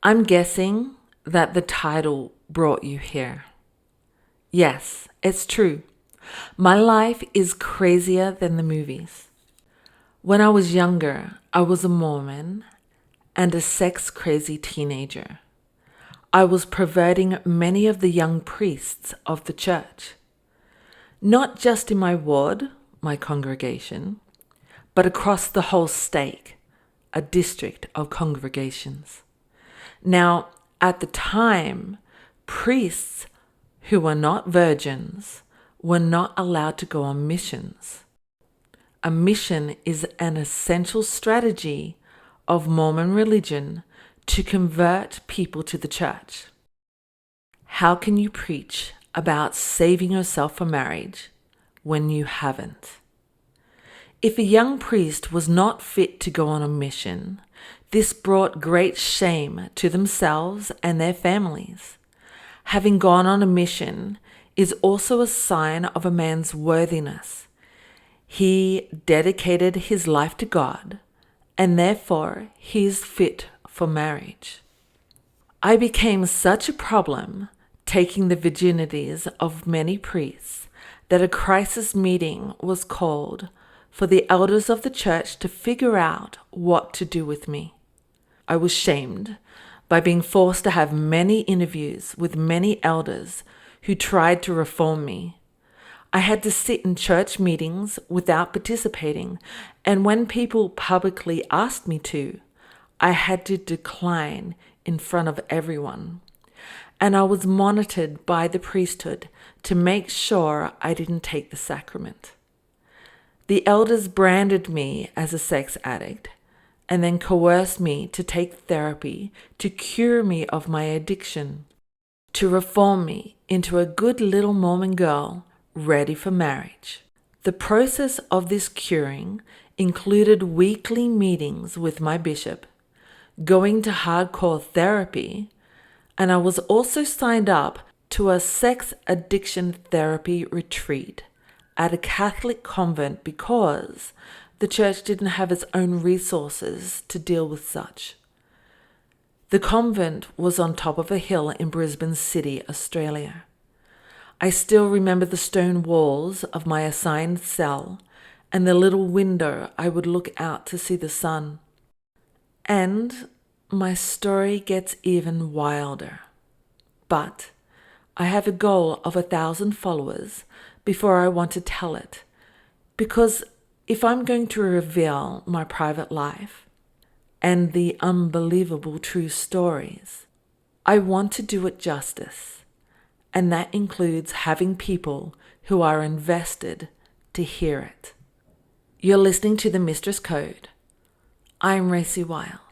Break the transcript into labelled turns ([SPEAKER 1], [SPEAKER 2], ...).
[SPEAKER 1] I'm guessing that the title brought you here. Yes, it's true. My life is crazier than the movies. When I was younger, I was a Mormon and a sex-crazy teenager. I was perverting many of the young priests of the church. Not just in my ward, my congregation, but across the whole state, a district of congregations. Now, at the time, priests who were not virgins were not allowed to go on missions. A mission is an essential strategy of Mormon religion to convert people to the church. How can you preach about saving yourself for marriage when you haven't? If a young priest was not fit to go on a mission, this brought great shame to themselves and their families. Having gone on a mission is also a sign of a man's worthiness. He dedicated his life to God, and therefore he is fit for marriage. I became such a problem taking the virginities of many priests that a crisis meeting was called for the elders of the church to figure out what to do with me. I was shamed by being forced to have many interviews with many elders who tried to reform me. I had to sit in church meetings without participating, and when people publicly asked me to, I had to decline in front of everyone. And I was monitored by the priesthood to make sure I didn't take the sacrament. The elders branded me as a sex addict and then coerced me to take therapy to cure me of my addiction, to reform me into a good little Mormon girl ready for marriage. The process of this curing included weekly meetings with my bishop, going to hardcore therapy, and I was also signed up to a sex addiction therapy retreat at a Catholic convent because the church didn't have its own resources to deal with such. The convent was on top of a hill in Brisbane City, Australia. I still remember the stone walls of my assigned cell and the little window I would look out to see the sun. And my story gets even wilder. But I have a goal of 1,000 followers before I want to tell it, because if I'm going to reveal my private life and the unbelievable true stories, I want to do it justice, and that includes having people who are invested to hear it. You're listening to the Mistress Code. I'm Racy Wild.